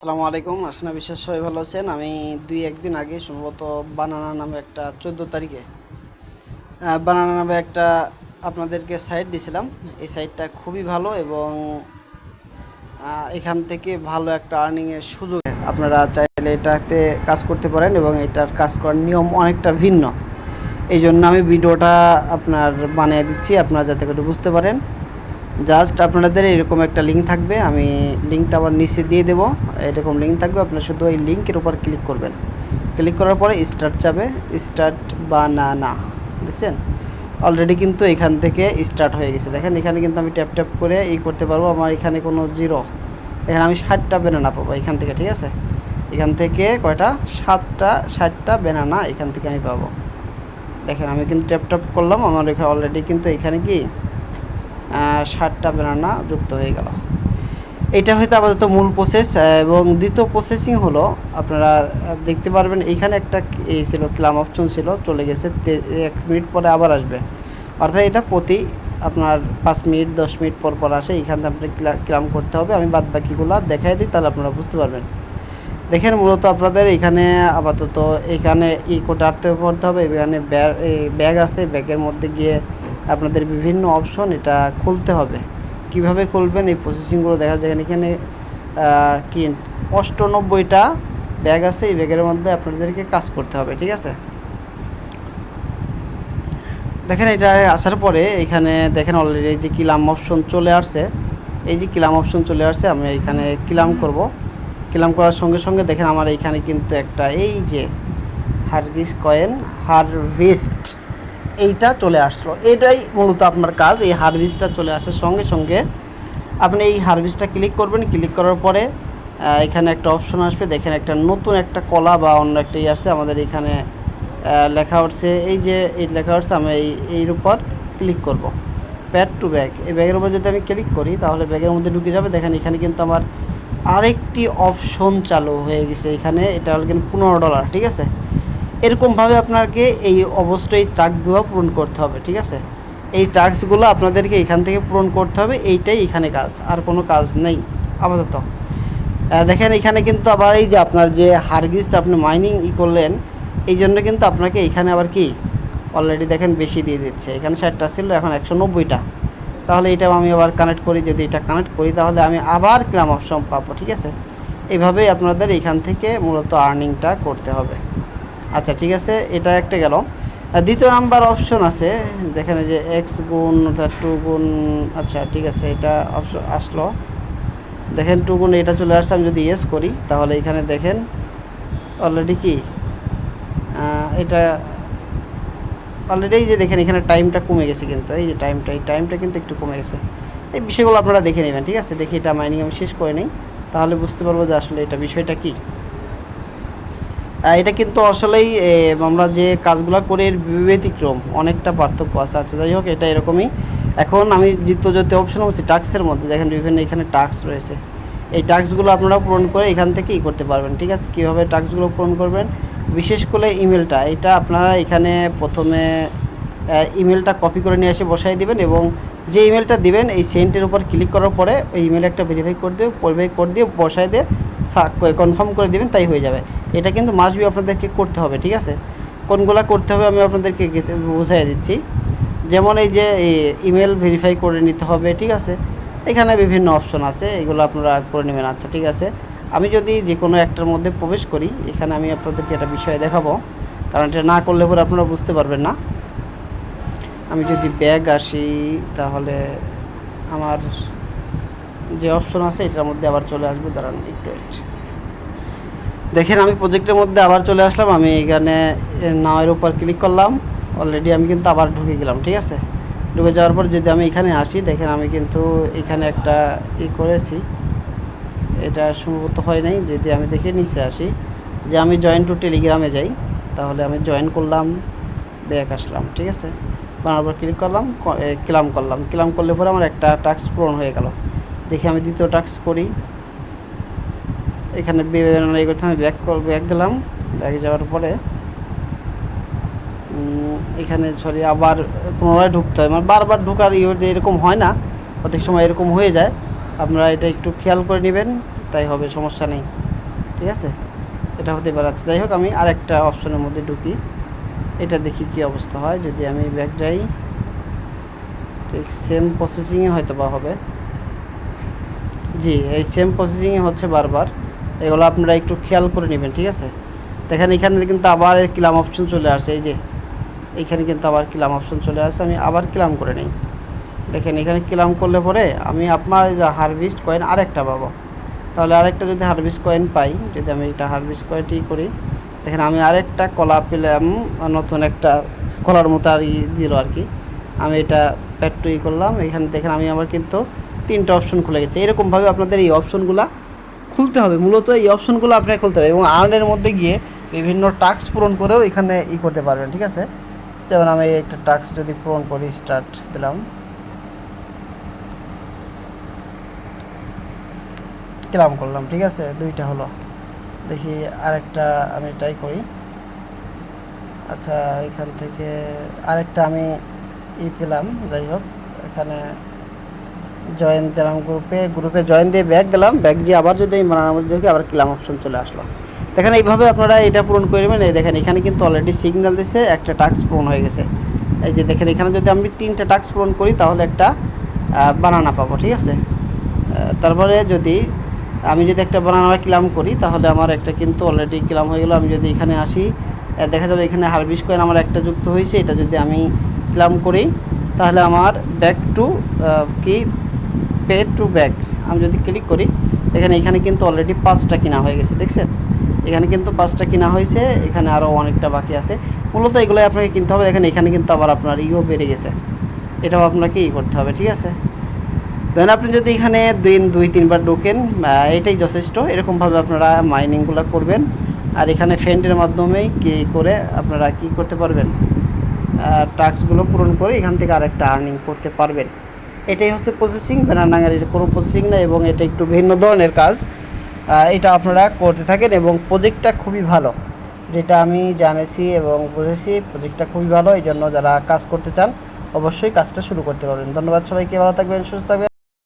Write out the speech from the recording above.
আসসালামু আলাইকুম। আসনা বিশ্বাস সবাই ভালো আছেন। আমি দুই একদিন আগে সম্ভবত বানানা নামে একটা 14 তারিখে বানানা নামে একটা আপনাদেরকে সাইট দিছিলাম। এই সাইটটা খুবই ভালো এবং এখান থেকে ভালো একটা আর্নিংয়ের সুযোগ আপনারা চাইলে এটাতে কাজ করতে পারেন এবং এটার কাজ করার নিয়ম অনেকটা ভিন্ন। এই জন্য আমি ভিডিওটা আপনার বানিয়ে দিচ্ছি আপনারা যাতে করে বুঝতে পারেন। জাস্ট আপনাদের এরকম একটা লিঙ্ক থাকবে, আমি লিঙ্কটা আবার নিচে দিয়ে দেবো। এরকম লিঙ্ক থাকবে, আপনারা শুধু এই লিঙ্কের উপর ক্লিক করবেন। ক্লিক করার পরে স্টার্ট যাবে, স্টার্ট বানানা দেখছেন অলরেডি কিন্তু এখান থেকে স্টার্ট হয়ে গেছে। দেখেন এখানে কিন্তু আমি ট্যাপ ট্যাপ করে করতে পারবো। আমার এখানে কোনো জিরো, এখানে আমি 60টা বেনানা পাবো এখান থেকে। ঠিক আছে, এখান থেকে কয়টা 60টা বেনানা এখান থেকে আমি পাবো। দেখেন আমি কিন্তু ট্যাপ ট্যাপ করলাম, আমার এখানে অলরেডি কিন্তু এখানে কি 60টা বেনানা যুক্ত হয়ে গেল। এটা হয়তো আপাতত মূল প্রসেস। এবং দ্বিতীয় প্রসেসিং হলো আপনারা দেখতে পারবেন এইখানে একটা এই ছিল ক্লাম অপশন ছিল, চলে গেছে। 1 মিনিট পরে আবার আসবে, অর্থাৎ এটা প্রতি আপনার 5 মিনিট 10 মিনিট পর পর আসে। এইখানে আপনি ক্লাম করতে হবে। আমি বাদ বাকিগুলো দেখাই দিই, তাহলে আপনারা বুঝতে পারবেন। দেখেন মূলত আপনাদের এখানে আপাতত এখানে করতে হবে। এখানে ব্যাগ আছে, ব্যাগের মধ্যে গিয়ে আপনাদের বিভিন্ন অপশন এটা খুলতে হবে। কিভাবে খুলবেন এই প্রসেসিংগুলো দেখা যায়। এখানে কি 98টা ব্যাগ আছে, এই ব্যাগের মধ্যে আপনাদেরকে কাজ করতে হবে। ঠিক আছে, দেখেন এটা আসার পরে এখানে দেখেন অলরেডি এই যে ক্লাম অপশন চলে আসছে। এই যে ক্লাম অপশন চলে আসছে, আমি এখানে ক্লাম করব। ক্লাম করার সঙ্গে সঙ্গে দেখেন আমার এইখানে কিন্তু একটা এই যে হারভেস্ট এইটা চলে আসলো। এটাই মূলত আপনার কাজ। এই হারভেস্টটা চলে আসার সঙ্গে সঙ্গে আপনি এই হারভেস্টটা ক্লিক করবেন। ক্লিক করার পরে এখানে একটা অপশন আসবে, দেখেন একটা নতুন একটা কলা বা অন্য একটা আসছে। আমাদের এখানে লেখা উঠছে, এই যে এই লেখা উঠছে, আমি এইর উপর ক্লিক করব। প্যাড টু ব্যাগ, এই ব্যাগের উপর যদি আমি ক্লিক করি তাহলে ব্যাগের মধ্যে ঢুকে যাবে। দেখেন এখানে কিন্তু আমার আরেকটি অপশন চালু হয়ে গেছে। এখানে এটা হলো কিন্তু $15। ঠিক আছে, এরকমভাবে আপনাকে এই অবশ্যই টাস্কগুলো পূরণ করতে হবে। ঠিক আছে, এই টাস্কগুলো আপনাদেরকে এখান থেকে পূরণ করতে হবে। এইটাই এখানে কাজ, আর কোনো কাজ নেই আপাতত। দেখেন এখানে কিন্তু আবার এই যে আপনার যে হারভেস্ট আপনি মাইনিং করলেন, এই জন্য কিন্তু আপনাকে এখানে আবার কি অলরেডি দেখেন বেশি দিয়ে দিচ্ছে। এখানে 60টা ছিল, এখন 190টা। তাহলে এটাও আমি আবার কানেক্ট করি, যদি এটা কানেক্ট করি তাহলে আমি আবার ক্লাম অপশন পাবো। ঠিক আছে, এইভাবেই আপনাদের এখান থেকে মূলত আর্নিংটা করতে হবে। আচ্ছা ঠিক আছে, এটা একটা গেল। দ্বিতীয় নাম্বার অপশন আছে, দেখেন যে এক্স গুণ অর্থাৎ 2 গুণ। আচ্ছা ঠিক আছে, এটা অপশন আসলো। দেখেন 2 গুণ এটা চলে আসছে। আমি যদি ইয়েস করি তাহলে এখানে দেখেন অলরেডি কি এটা অলরেডি এই যে দেখেন এখানে টাইমটা কমে গেছে, কিন্তু এই যে টাইমটা কিন্তু একটু কমে গেছে। এই বিষয়গুলো আপনারা দেখে নেবেন। ঠিক আছে, দেখি এটা মাইনিং আমি শেষ করে নিই, তাহলে বুঝতে পারবো যে আসলে এটা বিষয়টা কী। এটা কিন্তু আসলেই আমরা যে কাজগুলো করি এর ব্যতিক্রম, অনেকটা পার্থক্য আছে। আচ্ছা যাই হোক, এটা এরকমই। এখন আমি যত অপশন হচ্ছে টাস্কের মধ্যে দেখেন বিভিন্ন এখানে টাস্ক রয়েছে। এই টাস্কগুলো আপনারা পূরণ করে এখান থেকে করতে পারবেন। ঠিক আছে, কীভাবে টাস্কগুলো পূরণ করবেন, বিশেষ করে ইমেলটা, এটা আপনারা এখানে প্রথমে ইমেলটা কপি করে নিয়ে এসে বসাই দিবেন এবং যে ইমেলটা দিবেন এই সেন্টের উপর ক্লিক করার পরে ওই ইমেলে একটা ভেরিফাই কোড দিয়ে বসাই দিয়ে কনফার্ম করে দেবেন, তাই হয়ে যাবে। এটা কিন্তু মাস্ট বি আপনাদেরকে করতে হবে। ঠিক আছে, কোনগুলো করতে হবে আমি আপনাদেরকে বুঝাই দিচ্ছি। যেমন এই যে ইমেল ভেরিফাই করে নিতে হবে। ঠিক আছে, এখানে বিভিন্ন অপশন আছে, এগুলো আপনারা করে নেবেন। আচ্ছা ঠিক আছে, আমি যদি যে কোনো একটার মধ্যে প্রবেশ করি, এখানে আমি আপনাদেরকে একটা বিষয় দেখাবো, কারণ এটা না করলে পরে আপনারা বুঝতে পারবেন না। আমি যদি ব্যাগ আসি তাহলে আমার যে অপশন আছে এটার মধ্যে আবার চলে আসবে। দাঁড়ান একটু ওয়েট। দেখেন আমি প্রজেক্টের মধ্যে আবার চলে আসলাম। আমি এখানে নাওয়ের উপর ক্লিক করলাম। অলরেডি আমি কিন্তু আবার ঢুকে গেলাম। ঠিক আছে, ঢুকে যাওয়ার পর যদি আমি এখানে আসি, দেখেন আমি কিন্তু এখানে একটা করেছি, এটা সম্ভবত হয় নাই। যদি আমি দেখে নিচে আসি যে আমি জয়েন টু টেলিগ্রামে যাই, তাহলে আমি জয়েন করলাম, ব্যাক আসলাম। ঠিক আছে, বানার পর ক্লিক করলাম, ক্লাম করলে পরে আমার একটা টাস্ক পূরণ হয়ে গেল। দেখি আমি দ্বিতীয় টাস্ক করি। এখানে করতে আমি ব্যাক গেলাম। ব্যাক যাওয়ার পরে এখানে আবার পুনরায় ঢুকতে হয়। মানে বারবার ঢোকার এরকম হয় না, প্রত্যেক সময় এরকম হয়ে যায়। আপনারা এটা একটু খেয়াল করে নেবেন, তাই হবে, সমস্যা নেই। ঠিক আছে, এটা হতে পারে। আচ্ছা যাই হোক, আমি আরেকটা অপশনের মধ্যে ঢুকি, এটা দেখি কি অবস্থা হয়। যদি আমি ব্যাক যাই, ঠিক সেম প্রসেসিংয়ে হয়তো বা হবে। জি, এই সেম প্রসেসিংয়ে হচ্ছে বারবার, এগুলো আপনারা একটু খেয়াল করে নেবেন। ঠিক আছে, দেখেন এখানে কিন্তু আবার ক্লাম অপশন চলে আসে, এই যে এইখানে কিন্তু আবার ক্লাম অপশন চলে আসে। আমি আবার ক্লাম করে নিই, দেখেন এখানে ক্লাম করলে পরে আমি আপনার যে হারভেস্ট কয়েন আরেকটা পাবো। তাহলে আরেকটা যদি হারভেস্ট কয়েন পাই, যদি আমি এটা হারভেস্ট কয়েনটি করি, দেখেন আমি আরেকটা কলা পেলাম, নতুন একটা কলার মতো আর দিল আর কি। আমি এটা প্যাড করলাম, এখানে দেখেন আমি আমার কিন্তু 3টা অপশন খুলে গেছে। এরকমভাবে আপনাদের এই অপশনগুলো খুলতে হবে, মূলত এই অপশনগুলো আপনাকে খুলতে হবে এবং আর্নের মধ্যে গিয়ে বিভিন্ন টাস্ক পূরণ করেও এখানে করতে পারবেন। ঠিক আছে, যেমন আমি একটা টাস্ক যদি পূরণ করি, স্টার্ট দিলাম, ক্লাম করলাম, ঠিক আছে 2টা হলো। দেখি আরেকটা আমি ট্রাই করি। আচ্ছা, এখান থেকে আরেকটা আমি পেলাম। যাই হোক, এখানে জয়েন দিলাম, গ্রুপে জয়েন দিয়ে ব্যাক গেলাম, ব্যাক দিয়ে আবার যদি আমি বানানোর মধ্যে দেখি আবার ক্লাম অপশন চলে আসলো। দেখেন এইভাবে আপনারা এটা পূরণ করে নেবেন। এই দেখেন এখানে কিন্তু অলরেডি সিগন্যাল দিছে, একটা টাস্ক পূরণ হয়ে গেছে। এই যে দেখেন এখানে যদি আমি 3টা টাস্ক পূরণ করি তাহলে একটা বানানা পাবো। ঠিক আছে, তারপরে যদি আমি যদি একটা বানানা ক্লাম করি তাহলে আমার একটা কিন্তু অলরেডি ক্লাম হয়ে গেল। আমি যদি এখানে আসি, দেখা যাবে এখানে হারভেস্ট কয়েন আমার একটা যুক্ত হয়েছে। এটা যদি আমি ক্লাম করি তাহলে আমার ব্যাক টু কি পে টু ব্যাক আমি যদি ক্লিক করি, এখানে কিন্তু অলরেডি 5টা কিনা হয়ে গেছে। দেখছেন এখানে কিন্তু 5টা কিনা হয়েছে, এখানে আরও অনেকটা বাকি আছে। মূলত এগুলোই আপনাকে কিনতে হবে। দেখেন এখানে কিন্তু আবার আপনার বেড়ে গেছে, এটাও আপনাকে করতে হবে। ঠিক আছে, দেন আপনি যদি এখানে 2-3বার ঢোকেন, এটাই যথেষ্ট। এরকমভাবে আপনারা মাইনিংগুলো করবেন, আর এখানে ফ্রেন্ডের মাধ্যমেই করে আপনারা কি করতে পারবেন, টাস্কগুলো পূরণ করে এখান থেকে আরেকটা আর্নিং করতে পারবেন। এটাই হচ্ছে প্রসেসিং, ব্যানারনাঙ্গারির কোনো প্রসেসিং নেই এবং এটা একটু ভিন্ন ধরনের কাজ। এটা আপনারা করতে থাকেন এবং প্রজেক্টটা খুবই ভালো, যেটা আমি জানেছি এবং বুঝেছি। প্রজেক্টটা খুবই ভালো, এই জন্য যারা কাজ করতে চান অবশ্যই কাজটা শুরু করতে পারবেন। ধন্যবাদ সবাইকে, ভালো থাকবেন, সুস্থ থাকবেন।